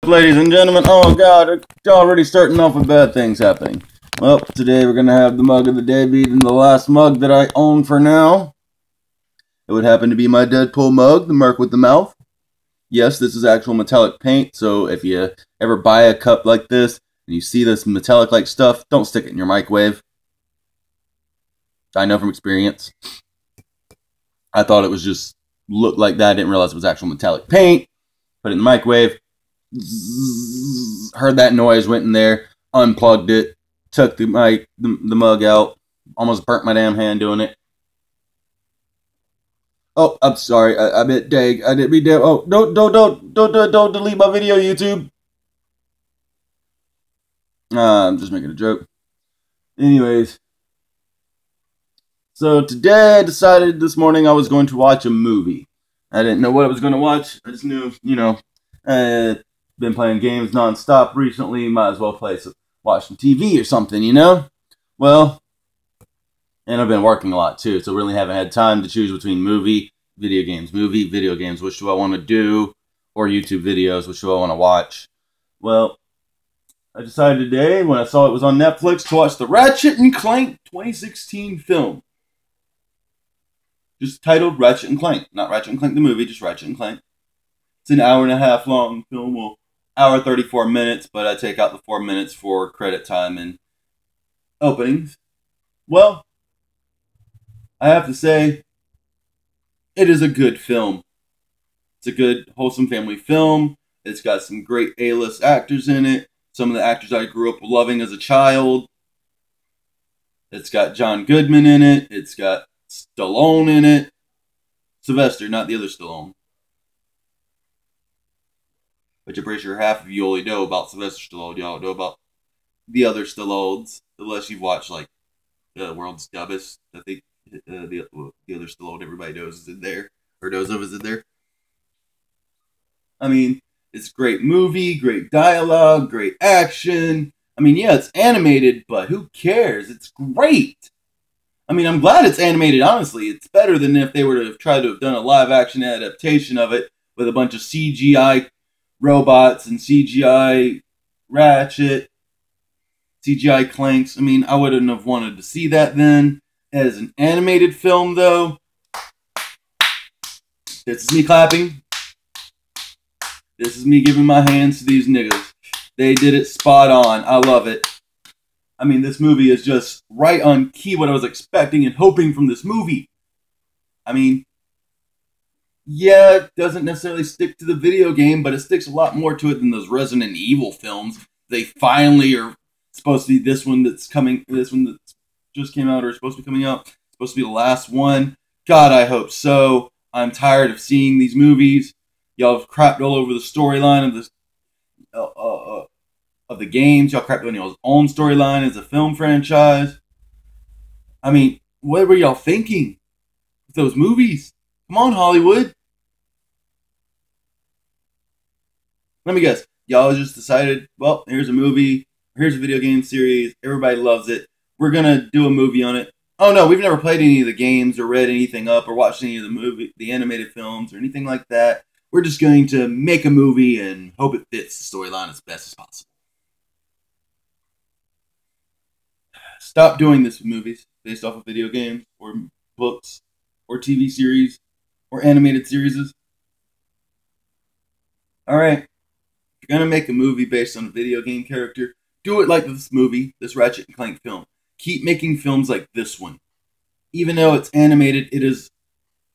Ladies and gentlemen, oh god, it's already starting off with bad things happening. Well, today we're going to have the mug of the day being the last mug that I own for now. It would happen to be my Deadpool mug, the Merc with the Mouth. Yes, this is actual metallic paint, so if you ever buy a cup like this and you see this metallic-like stuff, don't stick it in your microwave. I know from experience. I thought it was just looked like that. I didn't realize it was actual metallic paint. Put it in the microwave. Zzz, heard that noise, went in there, unplugged it, took the mug out, almost burnt my damn hand doing it. Oh, I'm sorry. I meant dang. I didn't mean damn. Oh, don't delete my video, YouTube. I'm just making a joke. Anyways, so today I decided this morning I was going to watch a movie. I didn't know what I was going to watch. I just knew, been playing games non-stop recently. Might as well watch some TV or something, Well, and I've been working a lot too, so really haven't had time to choose between movie, video games, which do I want to do, or YouTube videos, which do I want to watch. Well, I decided today, when I saw it was on Netflix, to watch the Ratchet and Clank 2016 film. Just titled Ratchet and Clank. Not Ratchet and Clank the movie, just Ratchet and Clank. It's an hour-and-a-half long film, well, hour 34 minutes, but I take out the 4 minutes for credit time and openings. Well, I have to say, it is a good film. It's a good, wholesome family film. It's got some great A-list actors in it. Some of the actors I grew up loving as a child. It's got John Goodman in it. It's got Stallone in it. Sylvester, not the other Stallone. But you're pretty sure half of you only know about Sylvester Stallone. Y'all don't know about the other Stallones. Unless you've watched, like, The World's Dumbest. I think the other Stallone everybody knows is in there. Or knows of is in there. I mean, it's a great movie, great dialogue, great action. I mean, yeah, it's animated, but who cares? It's great. I mean, I'm glad it's animated, honestly. It's better than if they were to have tried to have done a live-action adaptation of it with a bunch of CGI robots and CGI Ratchet, CGI Clanks. I mean, I wouldn't have wanted to see that then. As an animated film, though, this is me clapping. This is me giving my hands to these niggas. They did it spot on. I love it. I mean, this movie is just right on key what I was expecting and hoping from this movie. I mean, yeah, it doesn't necessarily stick to the video game, but it sticks a lot more to it than those Resident Evil films. They finally are supposed to be this one that just came out or is supposed to be coming out. It's supposed to be the last one. God, I hope so. I'm tired of seeing these movies. Y'all have crapped all over the storyline of this of the games. Y'all crapped on y'all's own storyline as a film franchise. I mean, what were y'all thinking with those movies? Come on, Hollywood. Let me guess. Y'all just decided, well, here's a movie, here's a video game series, everybody loves it. We're gonna do a movie on it. Oh no, we've never played any of the games or read anything up or watched any of the animated films or anything like that. We're just going to make a movie and hope it fits the storyline as best as possible. Stop doing this with movies based off of video games or books or TV series or animated series. Alright, if you're going to make a movie based on a video game character, do it like this movie, this Ratchet and Clank film. Keep making films like this one. Even though it's animated, it is...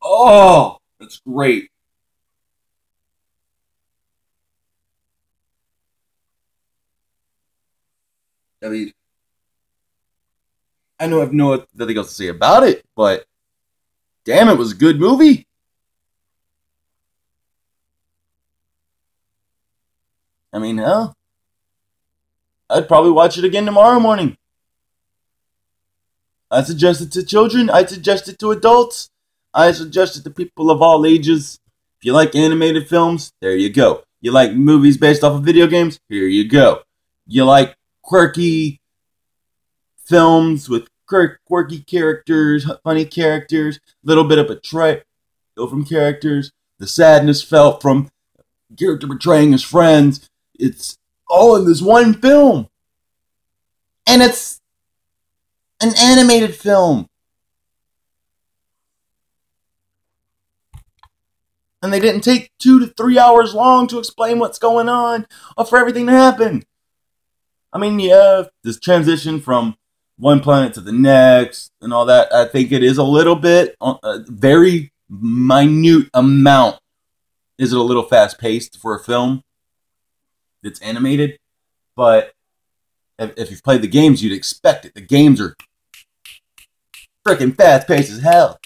Oh! That's great. I mean, I know I have nothing else to say about it, but damn, it was a good movie. I mean, hell, I'd probably watch it again tomorrow morning. I suggest it to children. I suggest it to adults. I suggest it to people of all ages. If you like animated films, there you go. You like movies based off of video games? Here you go. You like quirky films with quirky characters, funny characters, a little bit of betrayal from characters, the sadness felt from character betraying his friends. it's all in this one film. And it's an animated film. And they didn't take 2 to 3 hours long to explain what's going on or for everything to happen. I mean, yeah, this transition from one planet to the next and all that, I think it is a little bit, a very minute amount. Is it a little fast-paced for a film that's animated? But if you've played the games, you'd expect it. The games are freaking fast-paced as hell.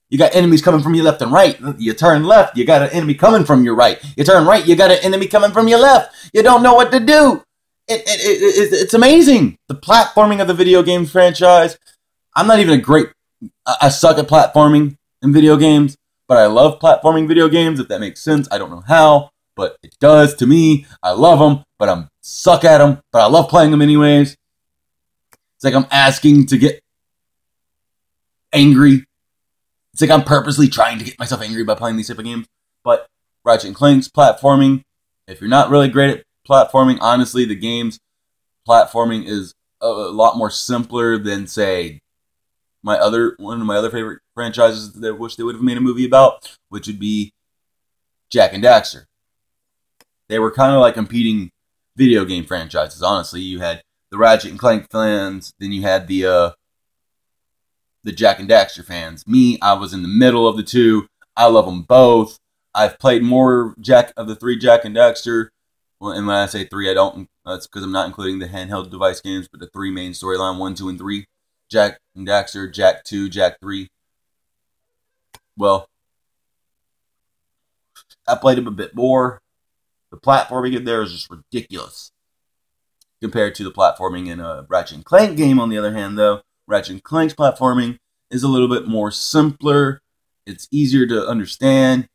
You got enemies coming from your left and right. You turn left, you got an enemy coming from your right. You turn right, you got an enemy coming from your left. You don't know what to do. It's amazing. The platforming of the video game franchise. I'm not even I suck at platforming in video games, but I love platforming video games, if that makes sense. I don't know how, but it does to me. I love them, but I suck at them, but I love playing them anyways. It's like I'm asking to get angry. It's like I'm purposely trying to get myself angry by playing these type of games. But Ratchet and Clank's platforming, if you're not really great at platforming, honestly, the game's platforming is a lot more simpler than, say, one of my other favorite franchises that I wish they would have made a movie about, which would be Jak and Daxter. They were kind of like competing video game franchises, honestly. You had the Ratchet and Clank fans, then you had the Jak and Daxter fans. Me, I was in the middle of the two. I love them both. I've played more of the 3 Jak and Daxter. Well, and when I say 3, I don't. That's because I'm not including the handheld device games, but the 3 main storyline, 1, 2, and 3. Jak and Daxter, Jak 2, Jak 3. Well, I played them a bit more. The platforming in there is just ridiculous compared to the platforming in a Ratchet and Clank game. On the other hand, though, Ratchet and Clank's platforming is a little bit more simpler. It's easier to understand.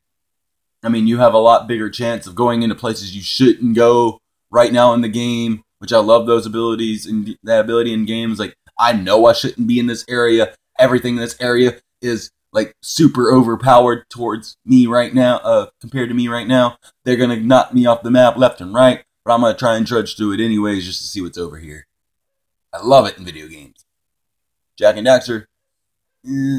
I mean, you have a lot bigger chance of going into places you shouldn't go right now in the game, which I love those abilities and that ability in games. Like, I know I shouldn't be in this area. Everything in this area is like super overpowered towards me right now, compared to me right now. They're going to knock me off the map left and right, but I'm going to try and trudge through it anyways just to see what's over here. I love it in video games. Jak and Daxter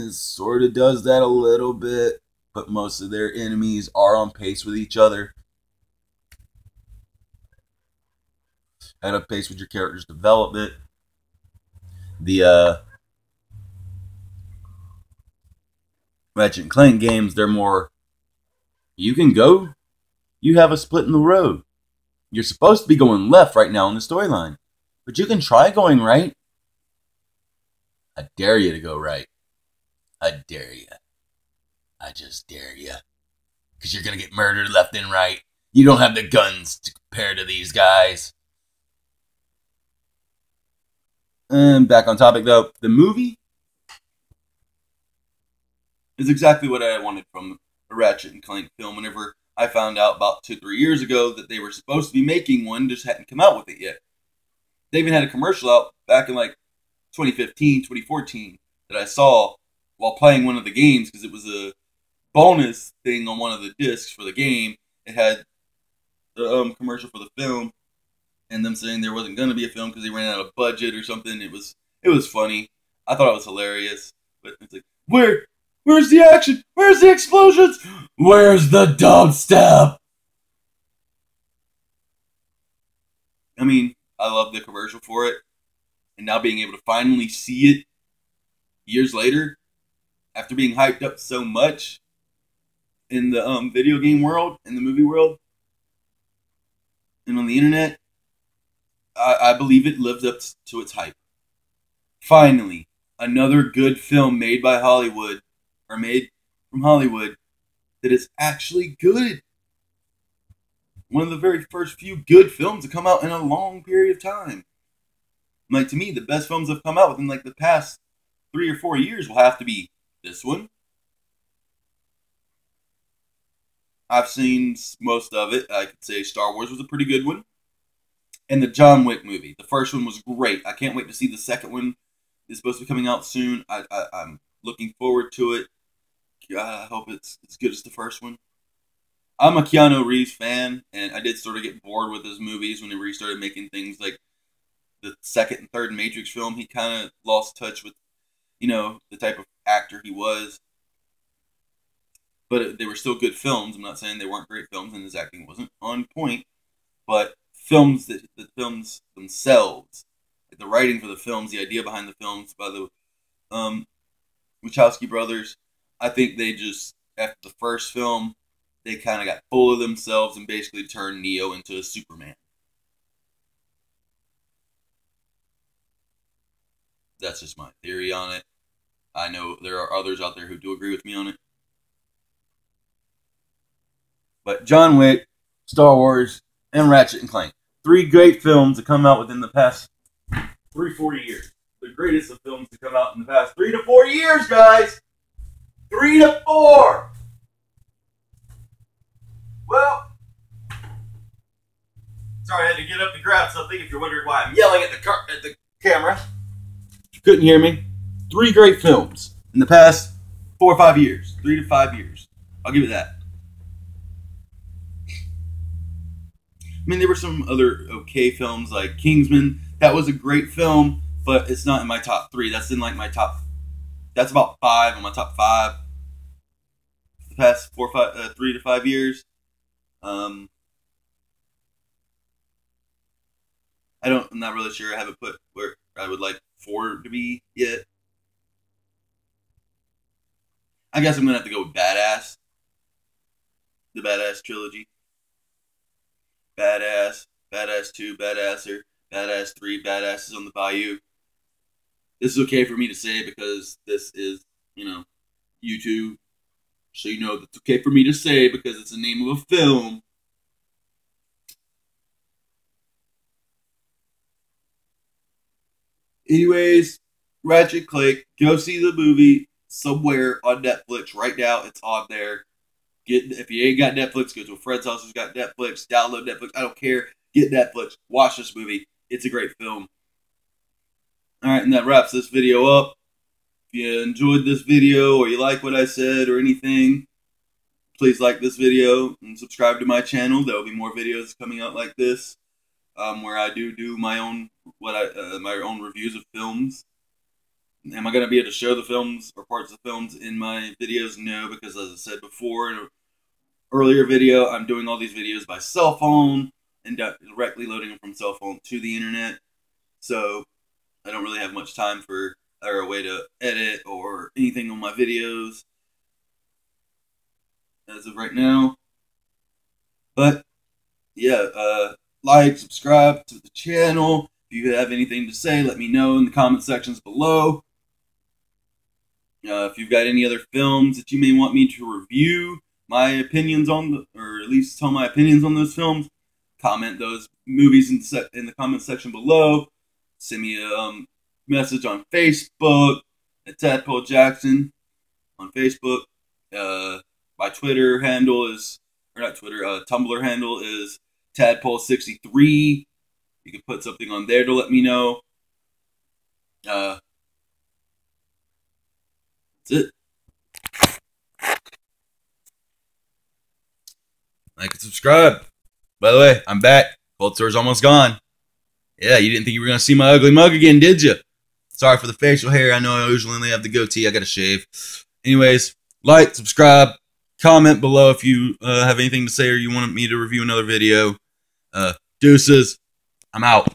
sort of does that a little bit, but most of their enemies are on pace with each other. At a pace with your character's development. The Ratchet and Clank games, they're more, you can go, you have a split in the road. You're supposed to be going left right now in the storyline, but you can try going right. I dare you to go right. I dare you. I just dare you. Because you're going to get murdered left and right. You don't have the guns to compare to these guys. And back on topic, though. The movie is exactly what I wanted from a Ratchet and Clank film. Whenever I found out about 2-3 years ago that they were supposed to be making one, just hadn't come out with it yet. They even had a commercial out back in like 2015, 2014 that I saw while playing one of the games, because it was a bonus thing on one of the discs for the game. It had the commercial for the film, and them saying there wasn't going to be a film because they ran out of budget or something. It was funny. I thought it was hilarious. But it's like, where's the action? Where's the explosions? Where's the dubstep? I mean, I love the commercial for it. And now being able to finally see it years later, after being hyped up so much in the video game world, in the movie world, and on the internet, I believe it lived up to its hype. Finally, another good film made by Hollywood, or made from Hollywood, that is actually good. One of the very first few good films to come out in a long period of time. Like, to me, the best films that have come out within like the past 3 or 4 years will have to be this one. I've seen most of it. I could say Star Wars was a pretty good one. And the John Wick movie. The first one was great. I can't wait to see the second one. It's supposed to be coming out soon. I'm looking forward to it. God, I hope it's as good as the first one. I'm a Keanu Reeves fan, and I did sort of get bored with his movies whenever he started making things like the second and third Matrix film. He kind of lost touch with, the type of actor he was. But they were still good films. I'm not saying they weren't great films and his acting wasn't on point. But the films themselves, like the writing for the films, the idea behind the films by the Wachowski brothers, I think they just, after the first film, they kind of got full of themselves and basically turned Neo into a Superman. That's just my theory on it. I know there are others out there who do agree with me on it. But John Wick, Star Wars, and Ratchet and Clank. 3 great films that come out within the past 3-4 years. The greatest of films to come out in the past 3 to 4 years, guys! 3 to 4! Well, sorry I had to get up to grab something if you're wondering why I'm yelling at the camera. If you couldn't hear me. 3 great films in the past 4 or 5 years. 3 to 5 years. I'll give it that. I mean, there were some other okay films like Kingsman. That was a great film, but it's not in my top 3. That's in like my top. That's about 5 in my top 5. The past 3 to 5 years. I'm not really sure. I haven't put where I would like 4 to be yet. I guess I'm gonna have to go with Badass. The Badass trilogy. Badass, Badass 2, Badasser, Badass 3, Badasses on the Bayou. This is okay for me to say because this is, YouTube. So you know that's okay for me to say because it's the name of a film. Anyways, Ratchet Clank, go see the movie somewhere on Netflix right now. It's on there. If you ain't got Netflix, go to a friend's house who's got Netflix. Download Netflix. I don't care. Get Netflix. Watch this movie. It's a great film. All right, and that wraps this video up. If you enjoyed this video or you like what I said or anything, please like this video and subscribe to my channel. There will be more videos coming out like this, where I do my own my own reviews of films. Am I going to be able to show the films or parts of the films in my videos? No, because as I said before in an earlier video, I'm doing all these videos by cell phone and directly loading them from cell phone to the internet. So I don't really have much time or a way to edit or anything on my videos as of right now. But yeah, like, subscribe to the channel. If you have anything to say, let me know in the comment sections below. If you've got any other films that you may want me to review my opinions on, or at least tell my opinions on those films, comment those movies in the comment section below. Send me a message on Facebook at Tadpole Jackson on Facebook. My Twitter handle is, or not Twitter, Tumblr handle is Tadpole63. You can put something on there to let me know. That's it. Like and subscribe. By the way, I'm back. Cold store's almost gone. Yeah, you didn't think you were going to see my ugly mug again, did you? Sorry for the facial hair. I know I usually only have the goatee. I got to shave. Anyways, like, subscribe, comment below if you have anything to say or you want me to review another video. Deuces. I'm out.